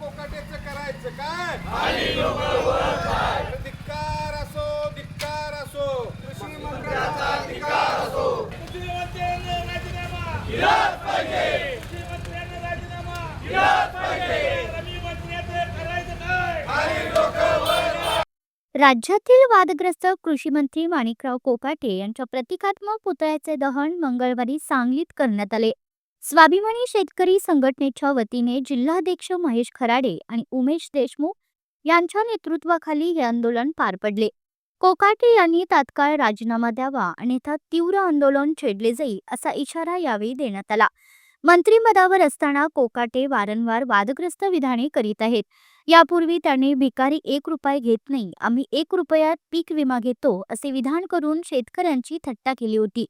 कोकाटेचं करायचं काय? धिक्कार असो, धिक्कार असो, कृषी मंत्र्याचा अधिकार असो. कृषीमंत्र्यांना राजीनामा दिलाच पाहिजे. कृषीमंत्र्यांना राजीनामा दिलाच पाहिजे. रवी मंत्र्याचं करायचं काय? राज्यातील वादग्रस्त कृषी मंत्री माणिकराव कोकाटे यांच्या प्रतिकात्मक पुतळ्याचे दहन मंगळवारी सांगलीत करण्यात आले. स्वाभिमानी शेतकरी संघटनेच्या वतीने जिल्हाध्यक्ष महेश खराडे आणि उमेश देशमुख यांच्या नेतृत्वाखाली हे आंदोलन पार पडले. कोकाटे यांनी तात्काळ राजीनामा द्यावा अन्यथा तीव्र आंदोलन छेडले जाईल असा इशारा यावेळी देण्यात आला. मंत्रिपदावर असताना कोकाटे वारंवार वादग्रस्त विधाने करीत आहेत. यापूर्वी त्यांनी भिकारी 1 रुपया घेत नाही, आम्ही 1 रुपयात पीक विमा घेतो असे विधान करून शेतकऱ्यांची थट्टा केली होती.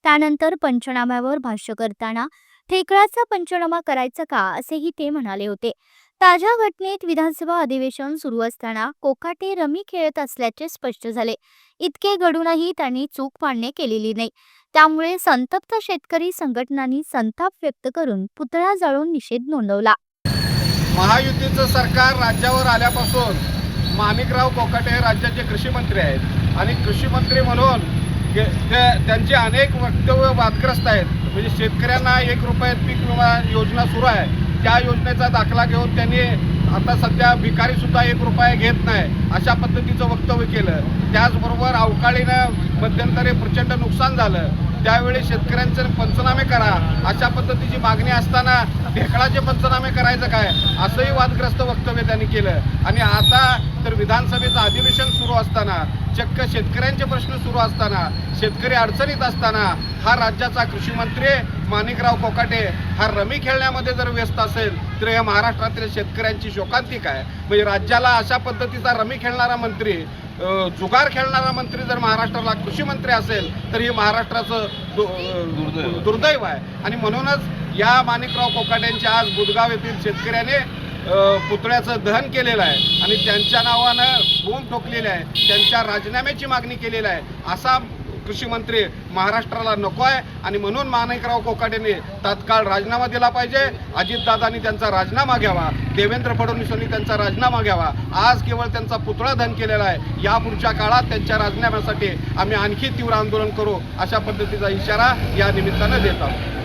त्यानंतर पंचनाम्यावर भाष्य करताना ठेकळाचा पंचनामा करायचा का असेही ते म्हणाले होते. ताज्या घटनेत विधानसभा अधिवेशन सुरू असताना कोकाटे रमी खेळत असल्याचे स्पष्ट झाले. इतके घडूनही त्यांनी चूक मान्य केलेली नाही. त्यामुळे संतप्त शेतकरी संघटनांनी संताप व्यक्त करून पुतळा जाळून निषेध नोंदवला. महायुतीचं सरकार राज्यावर आल्यापासून माणिकराव कोकाटे हे राज्याचे कृषी मंत्री आहेत आणि कृषी मंत्री म्हणून त्यांचे अनेक वक्तव्य वादग्रस्त आहेत. म्हणजे शेतकऱ्यांना 1 रुपयात पीक विमा योजना सुरू आहे, त्या योजनेचा दाखला घेऊन त्यांनी आता सध्या भिकारी सुद्धा 1 रुपया घेत नाही अशा पद्धतीचं वक्तव्य केलं. त्याचबरोबर अवकाळीनं मध्यंतरी प्रचंड नुकसान झालं, त्यावेळी शेतकऱ्यांचे पंचनामे करा अशा पद्धतीची मागणी असताना ढेकळाचे पंचनामे करायचं काय असंही वादग्रस्त वक्तव्य त्यांनी केलं. आणि आता तर विधानसभेचं अधिवेशन सुरू असताना, चक्क शेतकऱ्यांचे प्रश्न सुरू असताना, शेतकरी अडचणीत असताना हा राज्याचा कृषी मंत्री माणिकराव कोकाटे हा रमी खेळण्यामध्ये जर व्यस्त असेल तर या महाराष्ट्रातील शेतकऱ्यांची शोकांतिका आहे. म्हणजे राज्याला अशा पद्धतीचा रमी खेळणारा मंत्री, जुगार खेळणारा मंत्री जर महाराष्ट्राला कृषी मंत्री असेल तर हे महाराष्ट्राचं दुर्दैव आहे. आणि म्हणूनच या माणिकराव कोकाटेंच्या आज बुधगाव येथील शेतकऱ्याने पुतळ्याचं दहन केलेलं आहे आणि त्यांच्या नावानं बोंब ठोकलेले आहे, त्यांच्या राजीनाम्याची मागणी केलेली आहे. असा कृषी मंत्री महाराष्ट्राला नको आहे आणि म्हणून माणिकराव कोकाटेंनी तात्काळ राजीनामा दिला पाहिजे. अजितदादांनी त्यांचा राजीनामा घ्यावा, देवेंद्र फडणवीसांनी त्यांचा राजीनामा घ्यावा. आज केवळ त्यांचा पुतळा दहन केलेला आहे, यापुढच्या काळात त्यांच्या राजीनाम्यासाठी आम्ही आणखी तीव्र आंदोलन करू अशा पद्धतीचा इशारा या निमित्तानं देत आहोत.